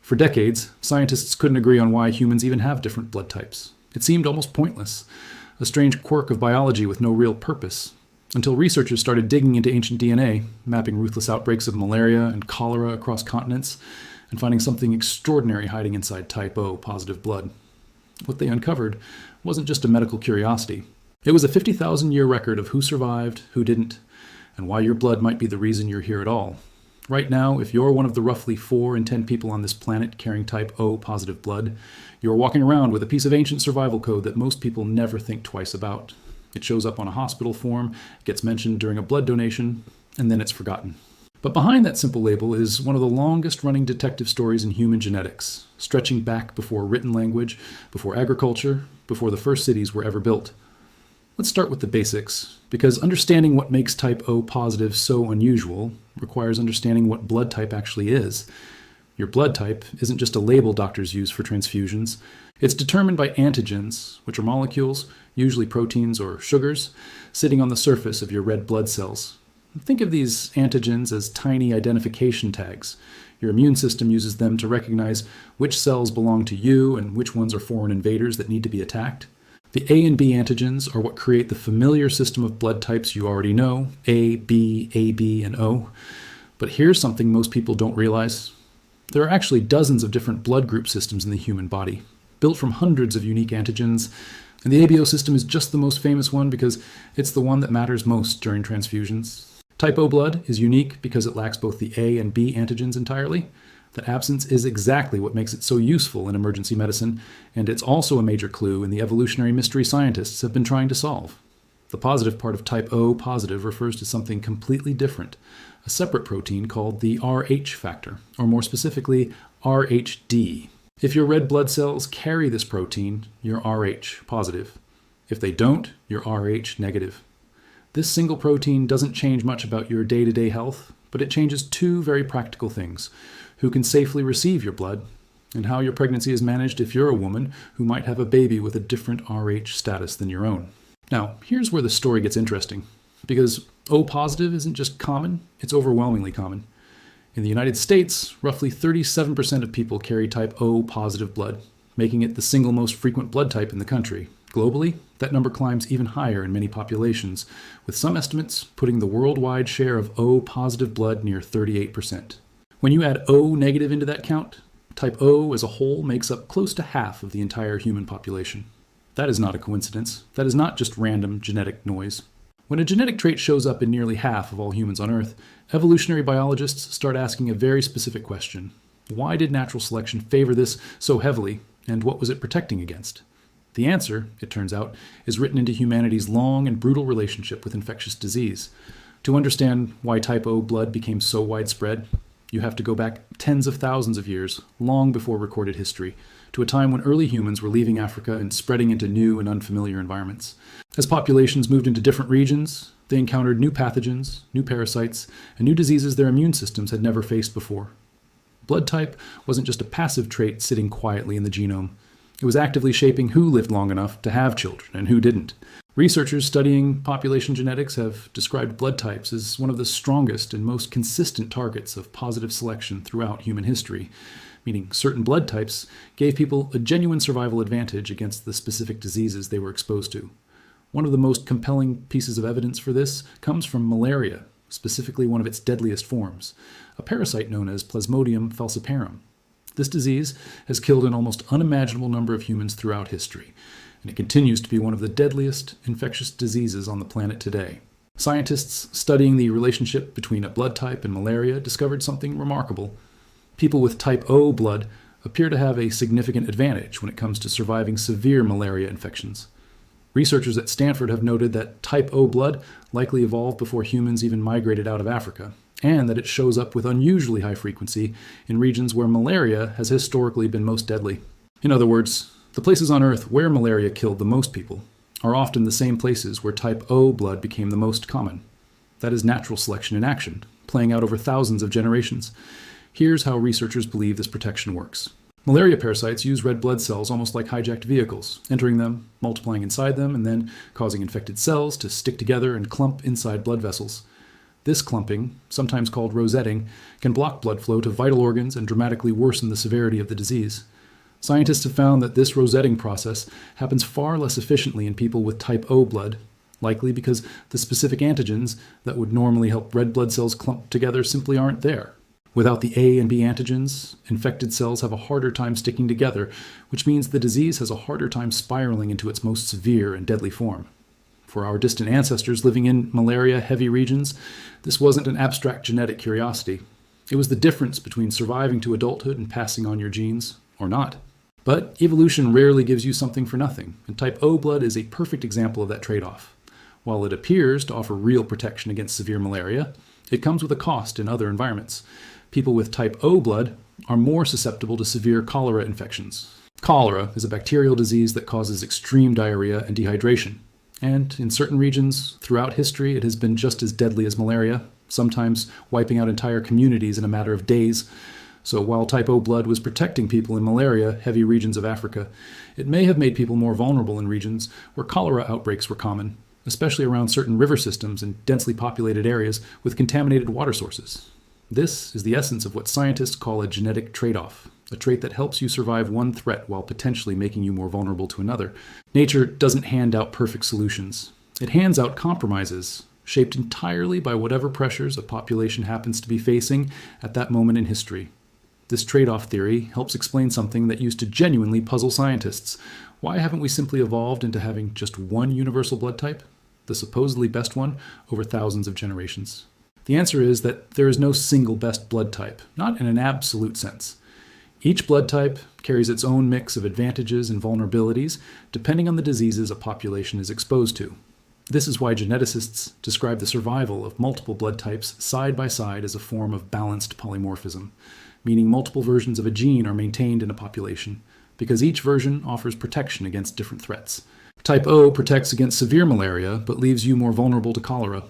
For decades, scientists couldn't agree on why humans even have different blood types. It seemed almost pointless, a strange quirk of biology with no real purpose, until researchers started digging into ancient DNA, mapping ruthless outbreaks of malaria and cholera across continents, and finding something extraordinary hiding inside type O positive blood. What they uncovered wasn't just a medical curiosity. It was a 50,000-year record of who survived, who didn't, and why your blood might be the reason you're here at all. Right now, if you're one of the roughly 4 in 10 people on this planet carrying type O positive blood, you're walking around with a piece of ancient survival code that most people never think twice about. It shows up on a hospital form, gets mentioned during a blood donation, and then it's forgotten. But behind that simple label is one of the longest-running detective stories in human genetics, stretching back before written language, before agriculture, before the first cities were ever built. Let's start with the basics, because understanding what makes type O positive so unusual requires understanding what blood type actually is. Your blood type isn't just a label doctors use for transfusions. It's determined by antigens, which are molecules, usually proteins or sugars, sitting on the surface of your red blood cells. Think of these antigens as tiny identification tags. Your immune system uses them to recognize which cells belong to you and which ones are foreign invaders that need to be attacked. The A and B antigens are what create the familiar system of blood types you already know, A, B, AB, and O. But here's something most people don't realize. There are actually dozens of different blood group systems in the human body, built from hundreds of unique antigens, and the ABO system is just the most famous one because it's the one that matters most during transfusions. Type O blood is unique because it lacks both the A and B antigens entirely. That absence is exactly what makes it so useful in emergency medicine, and it's also a major clue in the evolutionary mystery scientists have been trying to solve. The positive part of type O positive refers to something completely different, a separate protein called the Rh factor, or more specifically, RhD. If your red blood cells carry this protein, you're Rh positive. If they don't, you're Rh negative. This single protein doesn't change much about your day-to-day health, but it changes 2 very practical things: who can safely receive your blood, and how your pregnancy is managed if you're a woman who might have a baby with a different Rh status than your own. Now, here's where the story gets interesting, because O positive isn't just common, it's overwhelmingly common. In the United States, roughly 37% of people carry type O positive blood, making it the single most frequent blood type in the country. Globally, that number climbs even higher in many populations, with some estimates putting the worldwide share of O positive blood near 38%. When you add O negative into that count, type O as a whole makes up close to half of the entire human population. That is not a coincidence. That is not just random genetic noise. When a genetic trait shows up in nearly half of all humans on Earth, evolutionary biologists start asking a very specific question. Why did natural selection favor this so heavily, and what was it protecting against? The answer, it turns out, is written into humanity's long and brutal relationship with infectious disease. To understand why type O blood became so widespread, you have to go back tens of thousands of years, long before recorded history, to a time when early humans were leaving Africa and spreading into new and unfamiliar environments. As populations moved into different regions, they encountered new pathogens, new parasites, and new diseases their immune systems had never faced before. Blood type wasn't just a passive trait sitting quietly in the genome. It was actively shaping who lived long enough to have children and who didn't. Researchers studying population genetics have described blood types as one of the strongest and most consistent targets of positive selection throughout human history, meaning certain blood types gave people a genuine survival advantage against the specific diseases they were exposed to. One of the most compelling pieces of evidence for this comes from malaria, specifically one of its deadliest forms, a parasite known as Plasmodium falciparum. This disease has killed an almost unimaginable number of humans throughout history, and it continues to be one of the deadliest infectious diseases on the planet today. Scientists studying the relationship between a blood type and malaria discovered something remarkable. People with type O blood appear to have a significant advantage when it comes to surviving severe malaria infections. Researchers at Stanford have noted that type O blood likely evolved before humans even migrated out of Africa, and that it shows up with unusually high frequency in regions where malaria has historically been most deadly. In other words, the places on Earth where malaria killed the most people are often the same places where type O blood became the most common. That is natural selection in action, playing out over thousands of generations. Here's how researchers believe this protection works. Malaria parasites use red blood cells almost like hijacked vehicles, entering them, multiplying inside them, and then causing infected cells to stick together and clump inside blood vessels. This clumping, sometimes called rosetting, can block blood flow to vital organs and dramatically worsen the severity of the disease. Scientists have found that this rosetting process happens far less efficiently in people with type O blood, likely because the specific antigens that would normally help red blood cells clump together simply aren't there. Without the A and B antigens, infected cells have a harder time sticking together, which means the disease has a harder time spiraling into its most severe and deadly form. For our distant ancestors living in malaria-heavy regions, this wasn't an abstract genetic curiosity. It was the difference between surviving to adulthood and passing on your genes, or not. But evolution rarely gives you something for nothing, and type O blood is a perfect example of that trade-off. While it appears to offer real protection against severe malaria, it comes with a cost in other environments. People with type O blood are more susceptible to severe cholera infections. Cholera is a bacterial disease that causes extreme diarrhea and dehydration. And in certain regions throughout history, it has been just as deadly as malaria, sometimes wiping out entire communities in a matter of days. So while type O blood was protecting people in malaria-heavy regions of Africa, it may have made people more vulnerable in regions where cholera outbreaks were common, especially around certain river systems and densely populated areas with contaminated water sources. This is the essence of what scientists call a genetic trade-off, a trait that helps you survive one threat while potentially making you more vulnerable to another. Nature doesn't hand out perfect solutions. It hands out compromises, shaped entirely by whatever pressures a population happens to be facing at that moment in history. This trade-off theory helps explain something that used to genuinely puzzle scientists. Why haven't we simply evolved into having just one universal blood type, the supposedly best one, over thousands of generations? The answer is that there is no single best blood type, not in an absolute sense. Each blood type carries its own mix of advantages and vulnerabilities, depending on the diseases a population is exposed to. This is why geneticists describe the survival of multiple blood types side by side as a form of balanced polymorphism, meaning multiple versions of a gene are maintained in a population, because each version offers protection against different threats. Type O protects against severe malaria, but leaves you more vulnerable to cholera.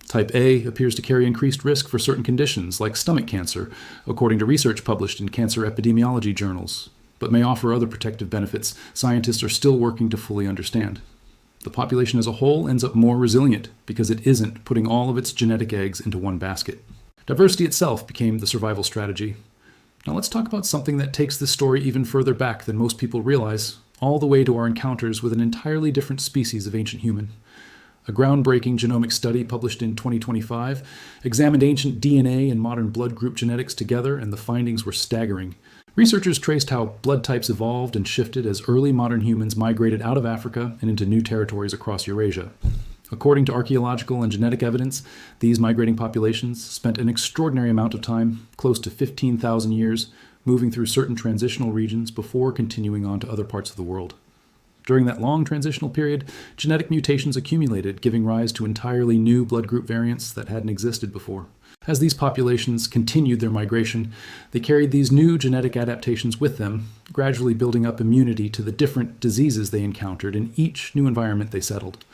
Type A appears to carry increased risk for certain conditions, like stomach cancer, according to research published in cancer epidemiology journals, but may offer other protective benefits scientists are still working to fully understand. The population as a whole ends up more resilient because it isn't putting all of its genetic eggs into one basket. Diversity itself became the survival strategy. Now let's talk about something that takes this story even further back than most people realize, all the way to our encounters with an entirely different species of ancient human. A groundbreaking genomic study published in 2025 examined ancient DNA and modern blood group genetics together, and the findings were staggering. Researchers traced how blood types evolved and shifted as early modern humans migrated out of Africa and into new territories across Eurasia. According to archaeological and genetic evidence, these migrating populations spent an extraordinary amount of time, close to 15,000 years, moving through certain transitional regions before continuing on to other parts of the world. During that long transitional period, genetic mutations accumulated, giving rise to entirely new blood group variants that hadn't existed before. As these populations continued their migration, they carried these new genetic adaptations with them, gradually building up immunity to the different diseases they encountered in each new environment they settled.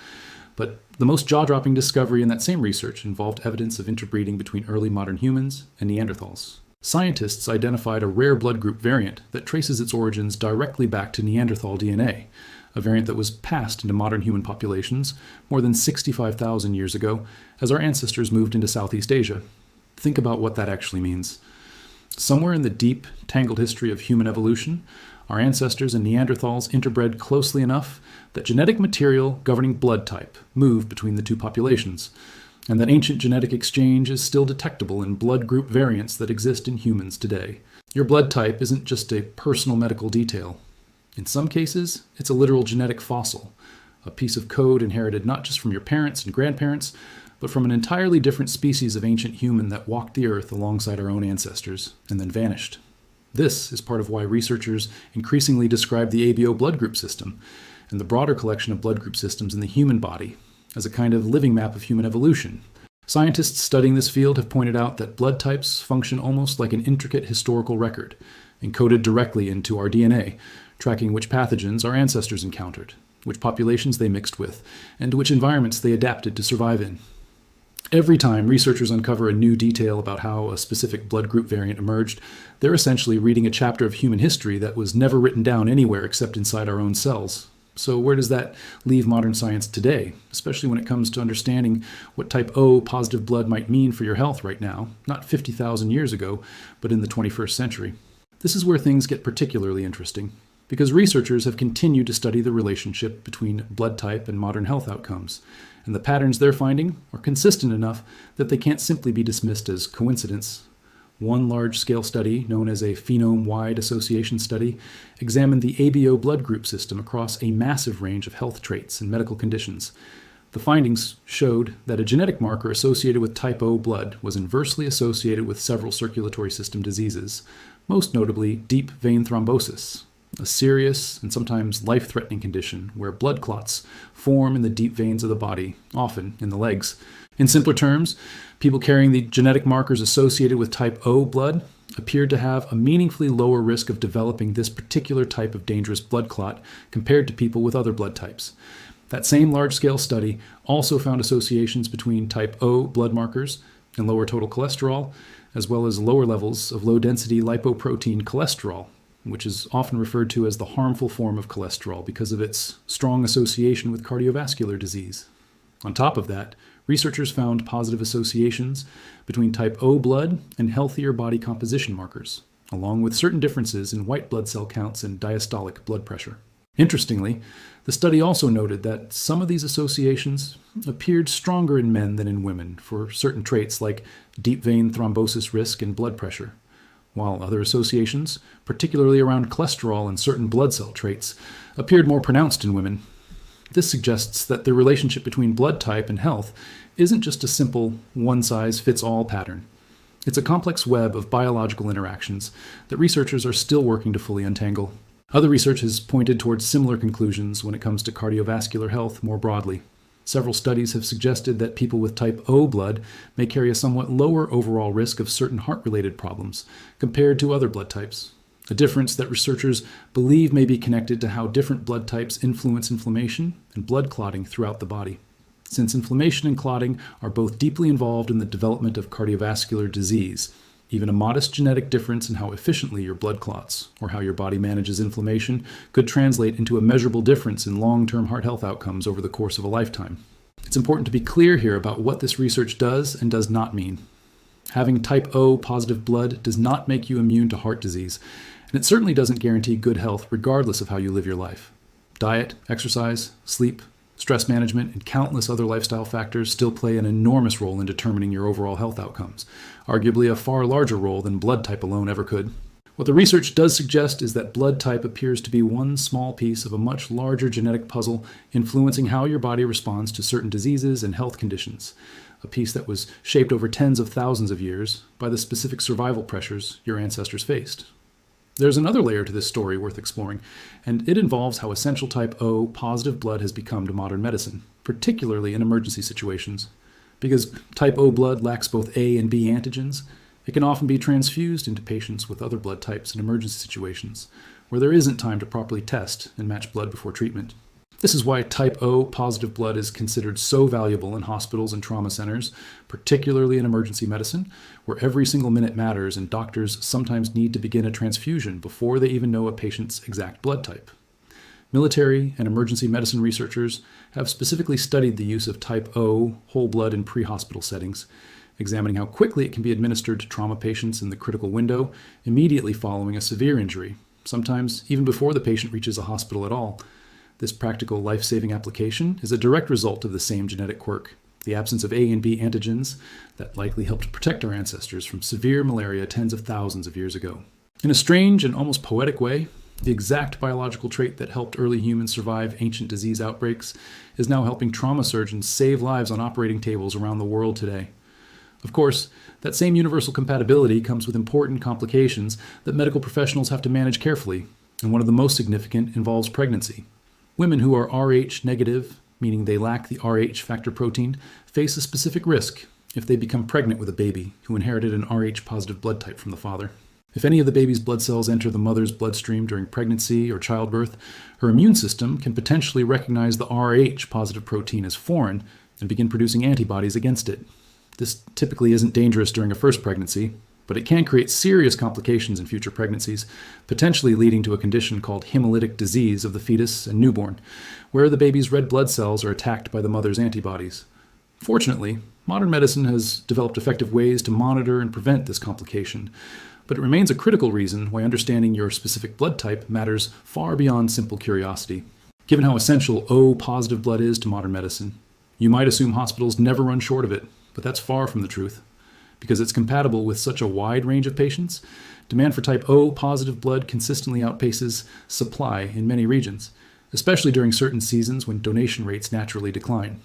But the most jaw-dropping discovery in that same research involved evidence of interbreeding between early modern humans and Neanderthals. Scientists identified a rare blood group variant that traces its origins directly back to Neanderthal DNA, a variant that was passed into modern human populations more than 65,000 years ago as our ancestors moved into Southeast Asia. Think about what that actually means. Somewhere in the deep, tangled history of human evolution, our ancestors and Neanderthals interbred closely enough that genetic material governing blood type moved between the two populations, and that ancient genetic exchange is still detectable in blood group variants that exist in humans today. Your blood type isn't just a personal medical detail. In some cases, it's a literal genetic fossil, a piece of code inherited not just from your parents and grandparents, but from an entirely different species of ancient human that walked the earth alongside our own ancestors and then vanished. This is part of why researchers increasingly describe the ABO blood group system and the broader collection of blood group systems in the human body as a kind of living map of human evolution. Scientists studying this field have pointed out that blood types function almost like an intricate historical record, encoded directly into our DNA, tracking which pathogens our ancestors encountered, which populations they mixed with, and which environments they adapted to survive in. Every time researchers uncover a new detail about how a specific blood group variant emerged, they're essentially reading a chapter of human history that was never written down anywhere except inside our own cells. So where does that leave modern science today, especially when it comes to understanding what type O positive blood might mean for your health right now, not 50,000 years ago, but in the 21st century? This is where things get particularly interesting, because researchers have continued to study the relationship between blood type and modern health outcomes, and the patterns they're finding are consistent enough that they can't simply be dismissed as coincidence. One large-scale study, known as a phenome-wide association study, examined the ABO blood group system across a massive range of health traits and medical conditions. The findings showed that a genetic marker associated with type O blood was inversely associated with several circulatory system diseases, most notably deep vein thrombosis, a serious and sometimes life-threatening condition where blood clots form in the deep veins of the body, often in the legs. In simpler terms, people carrying the genetic markers associated with type O blood appeared to have a meaningfully lower risk of developing this particular type of dangerous blood clot compared to people with other blood types. That same large-scale study also found associations between type O blood markers and lower total cholesterol, as well as lower levels of low-density lipoprotein cholesterol, which is often referred to as the harmful form of cholesterol because of its strong association with cardiovascular disease. On top of that, researchers found positive associations between type O blood and healthier body composition markers, along with certain differences in white blood cell counts and diastolic blood pressure. Interestingly, the study also noted that some of these associations appeared stronger in men than in women for certain traits like deep vein thrombosis risk and blood pressure, while other associations, particularly around cholesterol and certain blood cell traits, appeared more pronounced in women. This suggests that the relationship between blood type and health isn't just a simple one-size-fits-all pattern. It's a complex web of biological interactions that researchers are still working to fully untangle. Other research has pointed towards similar conclusions when it comes to cardiovascular health more broadly. Several studies have suggested that people with type O blood may carry a somewhat lower overall risk of certain heart-related problems compared to other blood types, a difference that researchers believe may be connected to how different blood types influence inflammation and blood clotting throughout the body. Since inflammation and clotting are both deeply involved in the development of cardiovascular disease, even a modest genetic difference in how efficiently your blood clots or how your body manages inflammation could translate into a measurable difference in long-term heart health outcomes over the course of a lifetime. It's important to be clear here about what this research does and does not mean. Having type O positive blood does not make you immune to heart disease, and it certainly doesn't guarantee good health regardless of how you live your life. Diet, exercise, sleep, stress management, and countless other lifestyle factors still play an enormous role in determining your overall health outcomes, arguably a far larger role than blood type alone ever could. What the research does suggest is that blood type appears to be one small piece of a much larger genetic puzzle influencing how your body responds to certain diseases and health conditions, a piece that was shaped over tens of thousands of years by the specific survival pressures your ancestors faced. There's another layer to this story worth exploring, and it involves how essential type O positive blood has become to modern medicine, particularly in emergency situations. Because type O blood lacks both A and B antigens, it can often be transfused into patients with other blood types in emergency situations, where there isn't time to properly test and match blood before treatment. This is why type O positive blood is considered so valuable in hospitals and trauma centers, particularly in emergency medicine, where every single minute matters and doctors sometimes need to begin a transfusion before they even know a patient's exact blood type. Military and emergency medicine researchers have specifically studied the use of type O whole blood in pre-hospital settings, examining how quickly it can be administered to trauma patients in the critical window immediately following a severe injury, sometimes even before the patient reaches a hospital at all. This practical life-saving application is a direct result of the same genetic quirk, the absence of A and B antigens that likely helped protect our ancestors from severe malaria tens of thousands of years ago. In a strange and almost poetic way, the exact biological trait that helped early humans survive ancient disease outbreaks is now helping trauma surgeons save lives on operating tables around the world today. Of course, that same universal compatibility comes with important complications that medical professionals have to manage carefully, and one of the most significant involves pregnancy. Women who are Rh negative, meaning they lack the Rh factor protein, face a specific risk if they become pregnant with a baby who inherited an Rh positive blood type from the father. If any of the baby's blood cells enter the mother's bloodstream during pregnancy or childbirth, her immune system can potentially recognize the Rh positive protein as foreign and begin producing antibodies against it. This typically isn't dangerous during a first pregnancy, but it can create serious complications in future pregnancies, potentially leading to a condition called hemolytic disease of the fetus and newborn, where the baby's red blood cells are attacked by the mother's antibodies. Fortunately, modern medicine has developed effective ways to monitor and prevent this complication, but it remains a critical reason why understanding your specific blood type matters far beyond simple curiosity. Given how essential O-positive blood is to modern medicine, you might assume hospitals never run short of it, but that's far from the truth. Because it's compatible with such a wide range of patients, demand for type O-positive blood consistently outpaces supply in many regions, especially during certain seasons when donation rates naturally decline.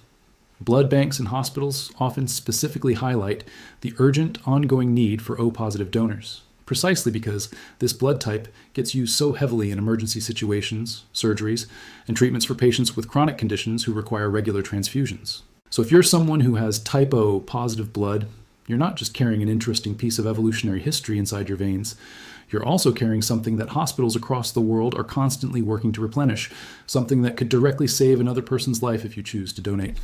Blood banks and hospitals often specifically highlight the urgent, ongoing need for O-positive donors, precisely because this blood type gets used so heavily in emergency situations, surgeries, and treatments for patients with chronic conditions who require regular transfusions. So if you're someone who has type O positive blood, you're not just carrying an interesting piece of evolutionary history inside your veins. You're also carrying something that hospitals across the world are constantly working to replenish, something that could directly save another person's life if you choose to donate.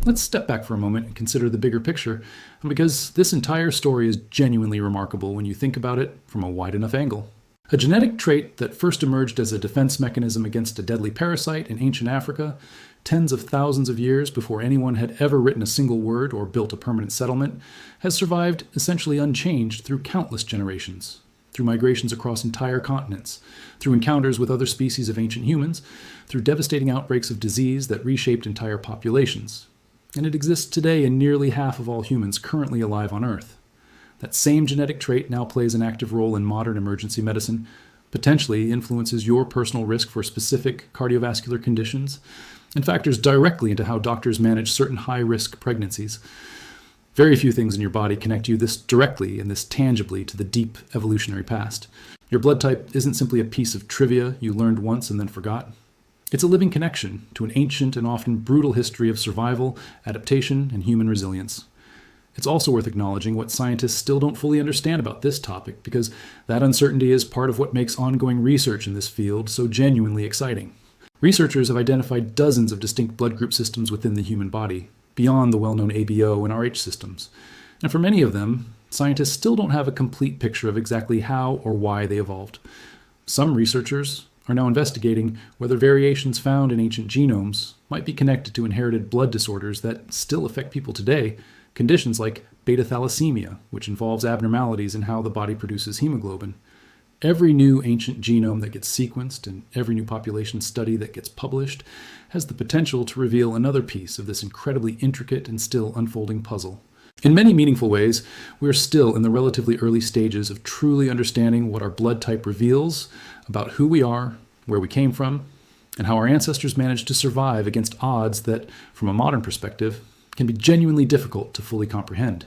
Let's step back for a moment and consider the bigger picture, because this entire story is genuinely remarkable when you think about it from a wide enough angle. A genetic trait that first emerged as a defense mechanism against a deadly parasite in ancient Africa, tens of thousands of years before anyone had ever written a single word or built a permanent settlement, has survived essentially unchanged through countless generations, through migrations across entire continents, through encounters with other species of ancient humans, through devastating outbreaks of disease that reshaped entire populations. And it exists today in nearly half of all humans currently alive on Earth. That same genetic trait now plays an active role in modern emergency medicine, potentially influences your personal risk for specific cardiovascular conditions, and factors directly into how doctors manage certain high-risk pregnancies. Very few things in your body connect you this directly and this tangibly to the deep evolutionary past. Your blood type isn't simply a piece of trivia you learned once and then forgot. It's a living connection to an ancient and often brutal history of survival, adaptation, and human resilience. It's also worth acknowledging what scientists still don't fully understand about this topic, because that uncertainty is part of what makes ongoing research in this field so genuinely exciting. Researchers have identified dozens of distinct blood group systems within the human body, beyond the well-known ABO and Rh systems. And for many of them, scientists still don't have a complete picture of exactly how or why they evolved. Some researchers are now investigating whether variations found in ancient genomes might be connected to inherited blood disorders that still affect people today, conditions like beta thalassemia, which involves abnormalities in how the body produces hemoglobin. Every new ancient genome that gets sequenced and every new population study that gets published has the potential to reveal another piece of this incredibly intricate and still unfolding puzzle. In many meaningful ways, we're still in the relatively early stages of truly understanding what our blood type reveals about who we are, where we came from, and how our ancestors managed to survive against odds that, from a modern perspective, can be genuinely difficult to fully comprehend.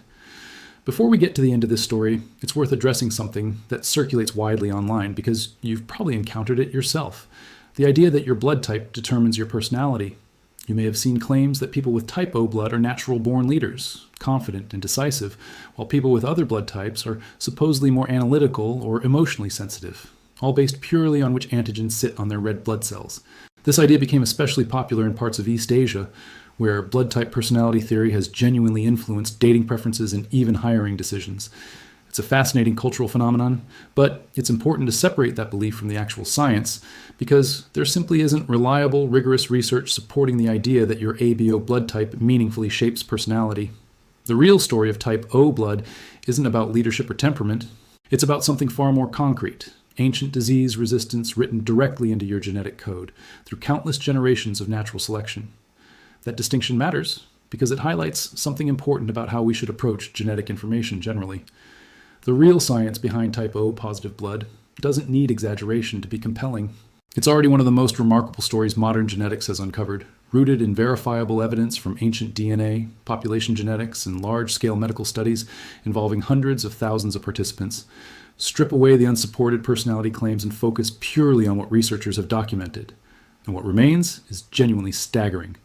Before we get to the end of this story, it's worth addressing something that circulates widely online because you've probably encountered it yourself. The idea that your blood type determines your personality. You may have seen claims that people with type O blood are natural-born leaders, confident and decisive, while people with other blood types are supposedly more analytical or emotionally sensitive, all based purely on which antigens sit on their red blood cells. This idea became especially popular in parts of East Asia, where blood type personality theory has genuinely influenced dating preferences and even hiring decisions. It's a fascinating cultural phenomenon, but it's important to separate that belief from the actual science, because there simply isn't reliable, rigorous research supporting the idea that your ABO blood type meaningfully shapes personality. The real story of type O blood isn't about leadership or temperament. It's about something far more concrete, ancient disease resistance written directly into your genetic code through countless generations of natural selection. That distinction matters because it highlights something important about how we should approach genetic information generally. The real science behind type O positive blood doesn't need exaggeration to be compelling. It's already one of the most remarkable stories modern genetics has uncovered, rooted in verifiable evidence from ancient DNA, population genetics, and large-scale medical studies involving hundreds of thousands of participants. Strip away the unsupported personality claims and focus purely on what researchers have documented. And what remains is genuinely staggering.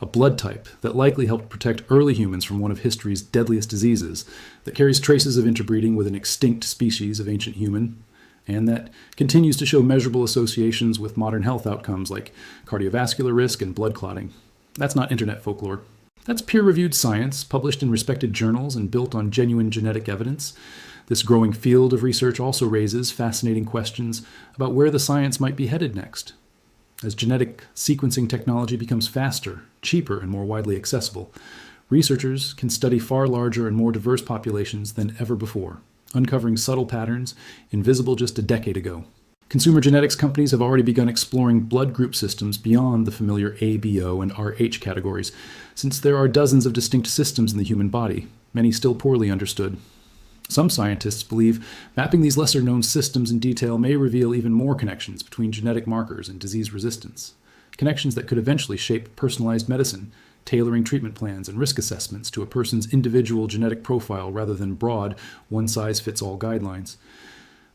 A blood type that likely helped protect early humans from one of history's deadliest diseases, that carries traces of interbreeding with an extinct species of ancient human, and that continues to show measurable associations with modern health outcomes like cardiovascular risk and blood clotting. That's not internet folklore. That's peer-reviewed science, published in respected journals and built on genuine genetic evidence. This growing field of research also raises fascinating questions about where the science might be headed next. As genetic sequencing technology becomes faster, cheaper, and more widely accessible, researchers can study far larger and more diverse populations than ever before, uncovering subtle patterns invisible just a decade ago. Consumer genetics companies have already begun exploring blood group systems beyond the familiar A, B, O, and RH categories, since there are dozens of distinct systems in the human body, many still poorly understood. Some scientists believe mapping these lesser-known systems in detail may reveal even more connections between genetic markers and disease resistance, connections that could eventually shape personalized medicine, tailoring treatment plans and risk assessments to a person's individual genetic profile rather than broad, one-size-fits-all guidelines.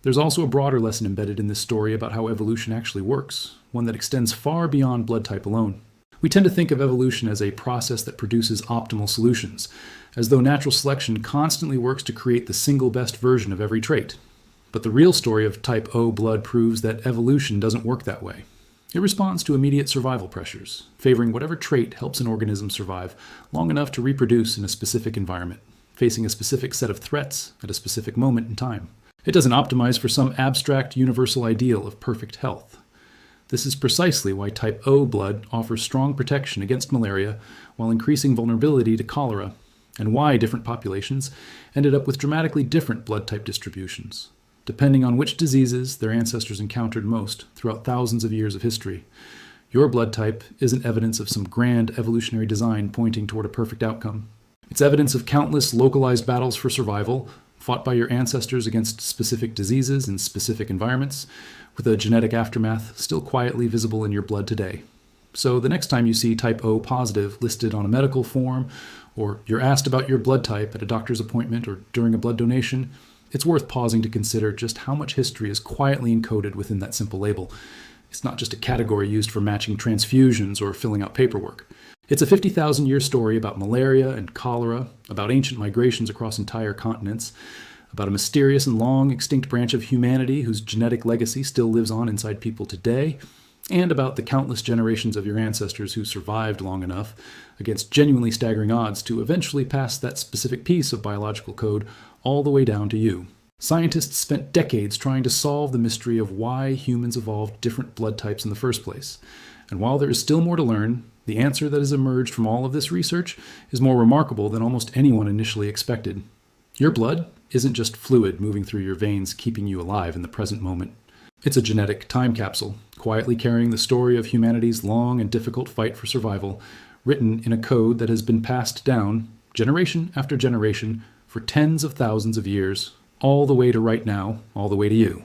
There's also a broader lesson embedded in this story about how evolution actually works, one that extends far beyond blood type alone. We tend to think of evolution as a process that produces optimal solutions, as though natural selection constantly works to create the single best version of every trait. But the real story of type O blood proves that evolution doesn't work that way. It responds to immediate survival pressures, favoring whatever trait helps an organism survive long enough to reproduce in a specific environment, facing a specific set of threats at a specific moment in time. It doesn't optimize for some abstract universal ideal of perfect health. This is precisely why type O blood offers strong protection against malaria while increasing vulnerability to cholera, and why different populations ended up with dramatically different blood type distributions, depending on which diseases their ancestors encountered most throughout thousands of years of history. Your blood type isn't evidence of some grand evolutionary design pointing toward a perfect outcome. It's evidence of countless localized battles for survival, fought by your ancestors against specific diseases in specific environments, with a genetic aftermath still quietly visible in your blood today. So the next time you see type O positive listed on a medical form, or you're asked about your blood type at a doctor's appointment or during a blood donation, it's worth pausing to consider just how much history is quietly encoded within that simple label. It's not just a category used for matching transfusions or filling out paperwork. It's a 50,000-year story about malaria and cholera, about ancient migrations across entire continents, about a mysterious and long extinct branch of humanity whose genetic legacy still lives on inside people today, and about the countless generations of your ancestors who survived long enough, against genuinely staggering odds, to eventually pass that specific piece of biological code all the way down to you. Scientists spent decades trying to solve the mystery of why humans evolved different blood types in the first place. And while there is still more to learn, the answer that has emerged from all of this research is more remarkable than almost anyone initially expected. Your blood isn't just fluid moving through your veins, keeping you alive in the present moment. It's a genetic time capsule, quietly carrying the story of humanity's long and difficult fight for survival, written in a code that has been passed down, generation after generation, for tens of thousands of years, all the way to right now, all the way to you.